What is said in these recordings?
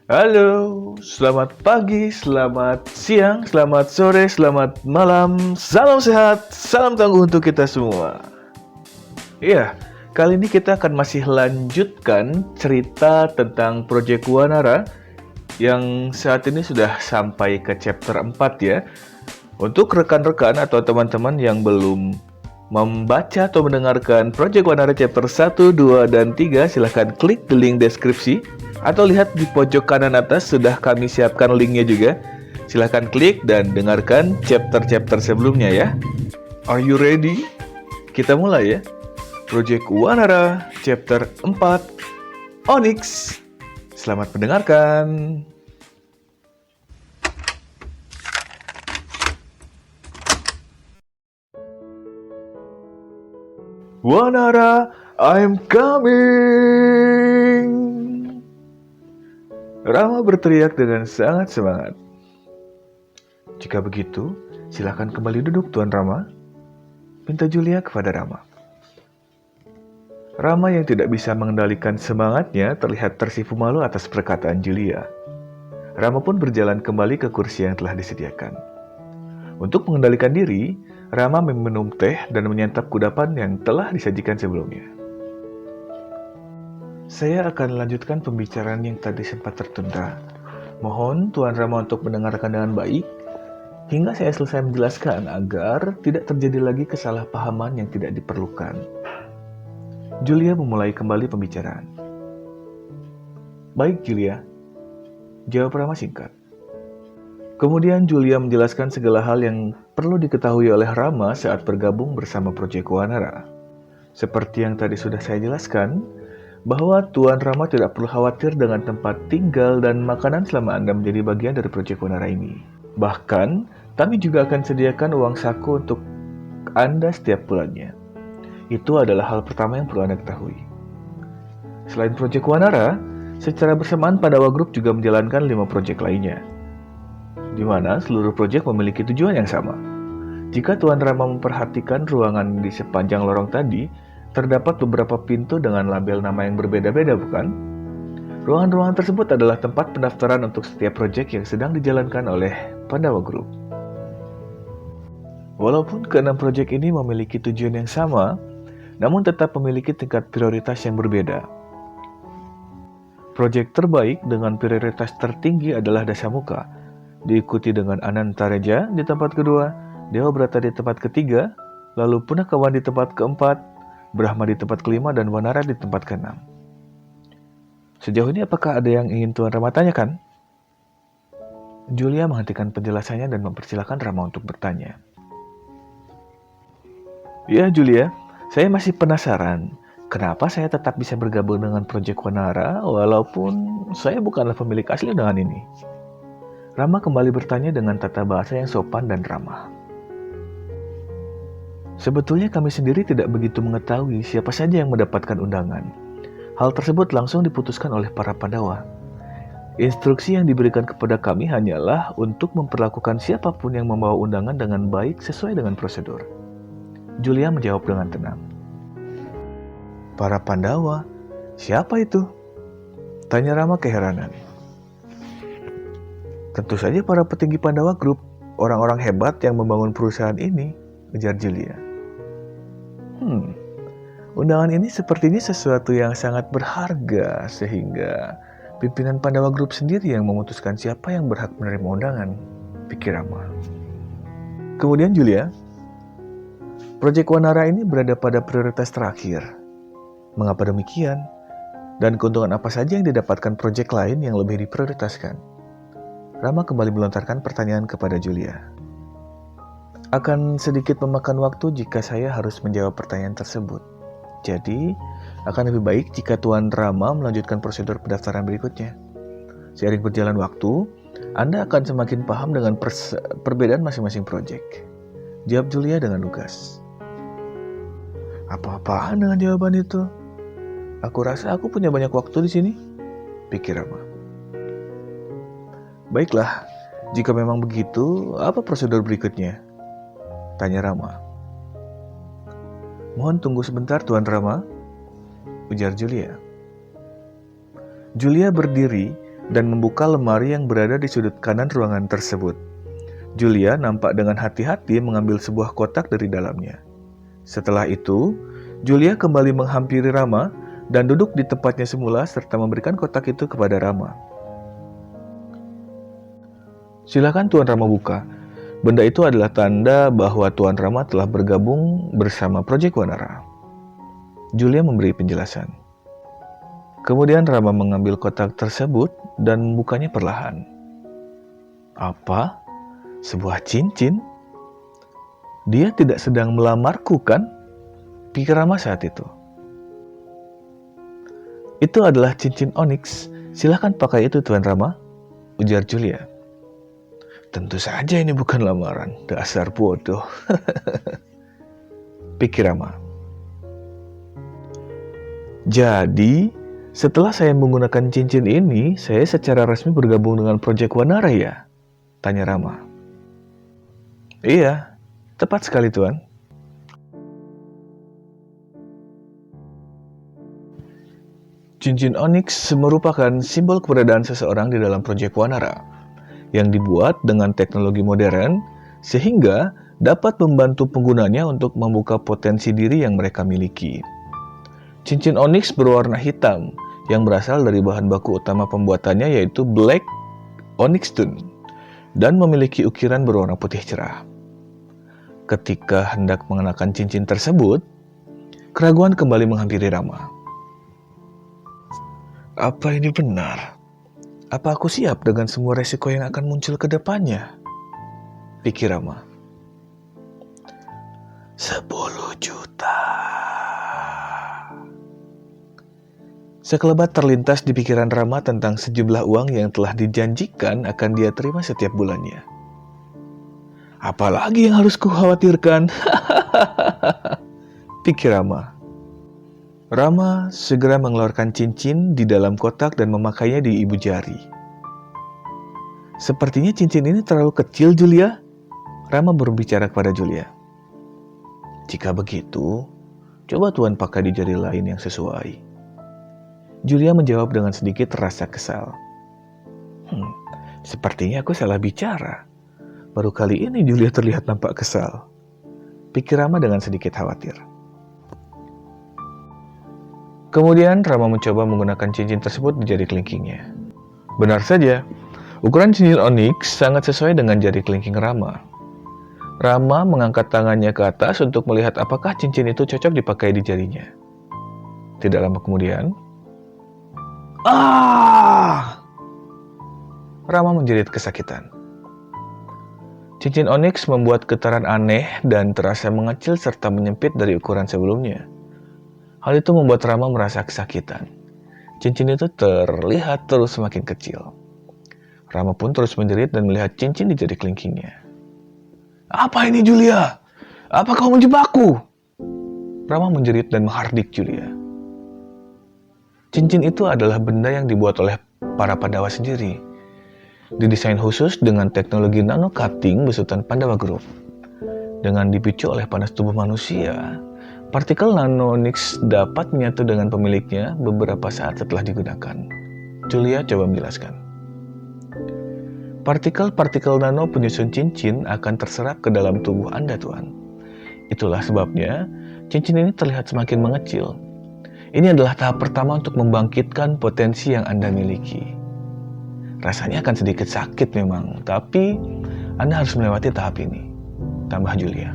Halo, selamat pagi, selamat siang, selamat sore, selamat malam. Salam sehat, salam tangguh untuk kita semua. Iya, kali ini kita akan masih lanjutkan cerita tentang Project Wanara yang saat ini sudah sampai ke chapter 4 ya. Untuk rekan-rekan atau teman-teman yang belum membaca atau mendengarkan Project Wanara chapter 1, 2, dan 3, silahkan klik di link deskripsi atau lihat di pojok kanan atas sudah kami siapkan linknya juga. Silahkan klik dan dengarkan chapter-chapter sebelumnya ya. Are you ready? Kita mulai ya. Project Wanara chapter 4, Onyx. Selamat mendengarkan. Wanara, I'm coming! Rama berteriak dengan sangat semangat. Jika begitu, silakan kembali duduk, Tuan Rama. Pinta Julia kepada Rama. Rama yang tidak bisa mengendalikan semangatnya terlihat tersipu malu atas perkataan Julia. Rama pun berjalan kembali ke kursi yang telah disediakan. Untuk mengendalikan diri, Rama meminum teh dan menyantap kudapan yang telah disajikan sebelumnya. Saya akan lanjutkan pembicaraan yang tadi sempat tertunda. Mohon Tuan Rama untuk mendengarkan dengan baik, hingga saya selesai menjelaskan agar tidak terjadi lagi kesalahpahaman yang tidak diperlukan. Julia memulai kembali pembicaraan. Baik Julia, jawab Rama singkat. Kemudian Julia menjelaskan segala hal yang perlu diketahui oleh Rama saat bergabung bersama Project Wanara. Seperti yang tadi sudah saya jelaskan, bahwa Tuan Rama tidak perlu khawatir dengan tempat tinggal dan makanan selama Anda menjadi bagian dari Project Wanara ini. Bahkan, kami juga akan sediakan uang saku untuk Anda setiap bulannya. Itu adalah hal pertama yang perlu Anda ketahui. Selain Project Wanara, secara bersamaan Pandawa Group juga menjalankan 5 proyek lainnya, di mana seluruh proyek memiliki tujuan yang sama. Jika Tuan Rama memperhatikan ruangan di sepanjang lorong tadi, terdapat beberapa pintu dengan label nama yang berbeda-beda, bukan? Ruangan-ruangan tersebut adalah tempat pendaftaran untuk setiap proyek yang sedang dijalankan oleh Pandawa Group. Walaupun keenam proyek ini memiliki tujuan yang sama, namun tetap memiliki tingkat prioritas yang berbeda. Proyek terbaik dengan prioritas tertinggi adalah Dasamuka, diikuti dengan Anantareja di tempat kedua, Dewa Brata di tempat ketiga, lalu Punakawan di tempat keempat, Brahma di tempat kelima, dan Wanara di tempat keenam. Sejauh ini apakah ada yang ingin Tuan Rama tanyakan? Julia menghentikan penjelasannya dan mempersilahkan Rama untuk bertanya. Ya Julia, saya masih penasaran. Kenapa saya tetap bisa bergabung dengan Project Wanara walaupun saya bukanlah pemilik asli dengan ini? Rama kembali bertanya dengan tata bahasa yang sopan dan ramah. Sebetulnya kami sendiri tidak begitu mengetahui siapa saja yang mendapatkan undangan. Hal tersebut langsung diputuskan oleh para Pandawa. Instruksi yang diberikan kepada kami hanyalah untuk memperlakukan siapapun yang membawa undangan dengan baik sesuai dengan prosedur. Julia menjawab dengan tenang. Para Pandawa? Siapa itu? Tanya Rama keheranan. Tentu saja para petinggi Pandawa Group, orang-orang hebat yang membangun perusahaan ini, ujar Julia. Undangan ini sepertinya sesuatu yang sangat berharga, sehingga pimpinan Pandawa Group sendiri yang memutuskan siapa yang berhak menerima undangan, pikir Rama. Kemudian Julia, Project Wanara ini berada pada prioritas terakhir. Mengapa demikian? Dan keuntungan apa saja yang didapatkan proyek lain yang lebih diprioritaskan? Rama kembali melontarkan pertanyaan kepada Julia. Akan sedikit memakan waktu jika saya harus menjawab pertanyaan tersebut. Jadi, akan lebih baik jika Tuan Rama melanjutkan prosedur pendaftaran berikutnya. Seiring berjalan waktu, Anda akan semakin paham dengan perbedaan masing-masing proyek. Jawab Julia dengan lugas. Apa-apaan dengan jawaban itu? Aku rasa aku punya banyak waktu di sini, pikir Rama. Baiklah, jika memang begitu, apa prosedur berikutnya? Tanya Rama. Mohon tunggu sebentar, Tuan Rama, ujar Julia. Julia berdiri dan membuka lemari yang berada di sudut kanan ruangan tersebut. Julia nampak dengan hati-hati mengambil sebuah kotak dari dalamnya. Setelah itu, Julia kembali menghampiri Rama dan duduk di tempatnya semula serta memberikan kotak itu kepada Rama. "Silakan Tuan Rama buka. Benda itu adalah tanda bahwa Tuan Rama telah bergabung bersama Project Wanara." Julia memberi penjelasan. Kemudian Rama mengambil kotak tersebut dan membukanya perlahan. "Apa? Sebuah cincin? Dia tidak sedang melamarku, kan?" pikir Rama saat itu. "Itu adalah cincin onyx. Silakan pakai itu Tuan Rama," ujar Julia. "Tentu saja ini bukan lamaran, dasar bodoh," pikir Rama. "Jadi, setelah saya menggunakan cincin ini, saya secara resmi bergabung dengan Project Wanara ya?" tanya Rama. "Iya, tepat sekali Tuan." Cincin onyx merupakan simbol keberadaan seseorang di dalam Project Wanara yang dibuat dengan teknologi modern sehingga dapat membantu penggunanya untuk membuka potensi diri yang mereka miliki. Cincin onyx berwarna hitam yang berasal dari bahan baku utama pembuatannya yaitu black onyx stone dan memiliki ukiran berwarna putih cerah. Ketika hendak mengenakan cincin tersebut, keraguan kembali menghampiri Rama. "Apa ini benar? Apa aku siap dengan semua resiko yang akan muncul ke depannya?" pikir Rama. 10 juta. Sekelebat terlintas di pikiran Rama tentang sejumlah uang yang telah dijanjikan akan dia terima setiap bulannya. "Apalagi yang harus kukhawatirkan?" pikir Rama. Rama segera mengeluarkan cincin di dalam kotak dan memakainya di ibu jari. "Sepertinya cincin ini terlalu kecil, Julia," Rama berbicara kepada Julia. "Jika begitu, coba Tuan pakai di jari lain yang sesuai." Julia menjawab dengan sedikit rasa kesal. Sepertinya aku salah bicara. Baru kali ini Julia terlihat nampak kesal," pikir Rama dengan sedikit khawatir. Kemudian Rama mencoba menggunakan cincin tersebut di jari kelingkingnya. Benar saja, ukuran cincin onyx sangat sesuai dengan jari kelingking Rama. Rama mengangkat tangannya ke atas untuk melihat apakah cincin itu cocok dipakai di jarinya. Tidak lama kemudian, Rama menjerit kesakitan. Cincin onyx membuat getaran aneh dan terasa mengecil serta menyempit dari ukuran sebelumnya. Hal itu membuat Rama merasa kesakitan. Cincin itu terlihat terus semakin kecil. Rama pun terus menjerit dan melihat cincin di jari kelingkingnya. "Apa ini, Julia? Apa kau menjebakku?" Rama menjerit dan menghardik Julia. Cincin itu adalah benda yang dibuat oleh para Pandawa sendiri. Didesain khusus dengan teknologi nano cutting besutan Pandawa Group. Dengan dipicu oleh panas tubuh manusia, partikel nano onyx dapat menyatu dengan pemiliknya beberapa saat setelah digunakan. Julia coba menjelaskan. Partikel-partikel nano penyusun cincin akan terserap ke dalam tubuh Anda, Tuan. Itulah sebabnya cincin ini terlihat semakin mengecil. Ini adalah tahap pertama untuk membangkitkan potensi yang Anda miliki. Rasanya akan sedikit sakit memang, tapi Anda harus melewati tahap ini, tambah Julia.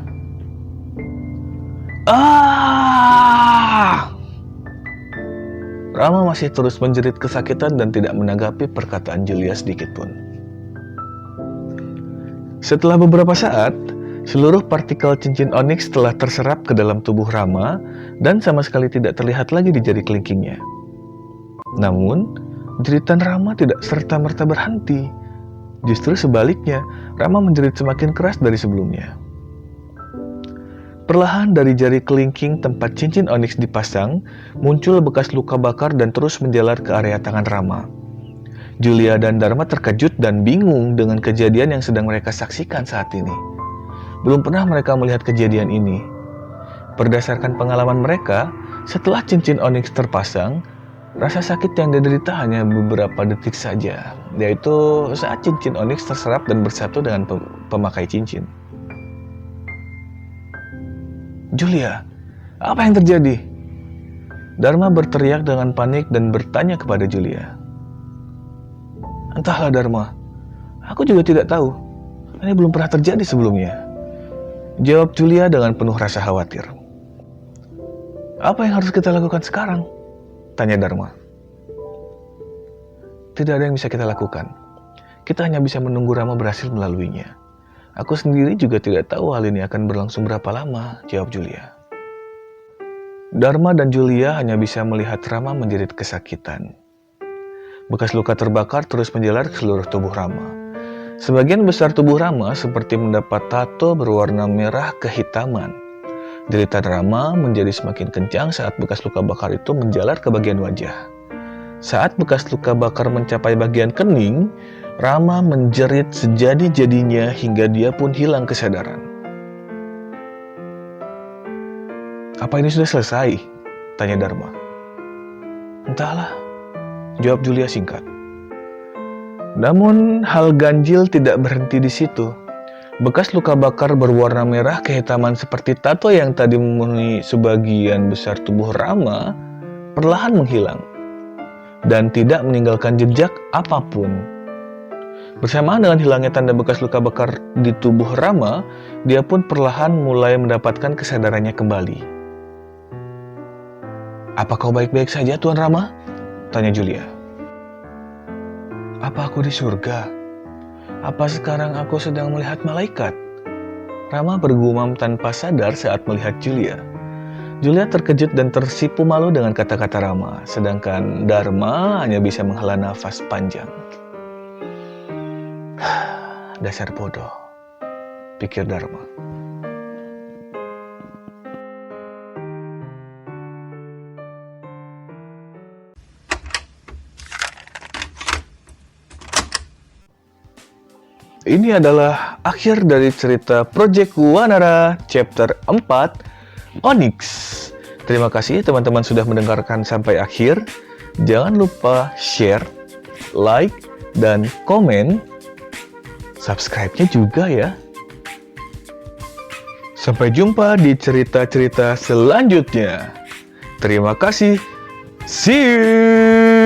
Rama masih terus menjerit kesakitan dan tidak menanggapi perkataan Julia sedikit pun. Setelah beberapa saat, seluruh partikel cincin onyx telah terserap ke dalam tubuh Rama dan sama sekali tidak terlihat lagi di jari kelingkingnya. Namun, jeritan Rama tidak serta-merta berhenti. Justru sebaliknya, Rama menjerit semakin keras dari sebelumnya. Perlahan dari jari kelingking tempat cincin onyx dipasang, muncul bekas luka bakar dan terus menjalar ke area tangan Rama. Julia dan Dharma terkejut dan bingung dengan kejadian yang sedang mereka saksikan saat ini. Belum pernah mereka melihat kejadian ini. Berdasarkan pengalaman mereka, setelah cincin onyx terpasang, Rasa sakit yang diderita hanya beberapa detik saja, yaitu saat cincin oniks terserap dan bersatu dengan pemakai cincin. Julia, apa yang terjadi? Dharma berteriak dengan panik dan bertanya kepada Julia. Entahlah Dharma, aku juga tidak tahu. Ini belum pernah terjadi sebelumnya. Jawab Julia dengan penuh rasa khawatir. Apa yang harus kita lakukan sekarang? Tanya Dharma. Tidak ada yang bisa kita lakukan. Kita hanya bisa menunggu Rama berhasil melaluinya. Aku sendiri juga tidak tahu hal ini akan berlangsung berapa lama, jawab Julia. Dharma dan Julia hanya bisa melihat Rama menjerit kesakitan. Bekas luka terbakar terus menjalar ke seluruh tubuh Rama. Sebagian besar tubuh Rama seperti mendapat tato berwarna merah kehitaman. Jeritan Rama menjadi semakin kencang saat bekas luka bakar itu menjalar ke bagian wajah. Saat bekas luka bakar mencapai bagian kening, Rama menjerit sejadi-jadinya hingga dia pun hilang kesadaran. Apa ini sudah selesai? Tanya Dharma. Entahlah, jawab Julia singkat. Namun hal ganjil tidak berhenti di situ. Bekas luka bakar berwarna merah kehitaman seperti tato yang tadi memenuhi sebagian besar tubuh Rama perlahan menghilang dan tidak meninggalkan jejak apapun. Bersamaan dengan hilangnya tanda bekas luka bakar di tubuh Rama, dia pun perlahan mulai mendapatkan kesadarannya kembali. Apa kau baik-baik saja, Tuan Rama? Tanya Julia. Apa aku di surga? Apa sekarang aku sedang melihat malaikat? Rama bergumam tanpa sadar saat melihat Julia. Julia terkejut dan tersipu malu dengan kata-kata Rama, sedangkan Dharma hanya bisa menghela nafas panjang. Dasar bodoh, pikir Dharma. Ini adalah akhir dari cerita Project Wanara chapter 4 Onyx. Terima kasih teman-teman sudah mendengarkan sampai akhir. Jangan lupa share, like, dan komen. Subscribe-nya juga ya. Sampai jumpa di cerita-cerita selanjutnya. Terima kasih. See you.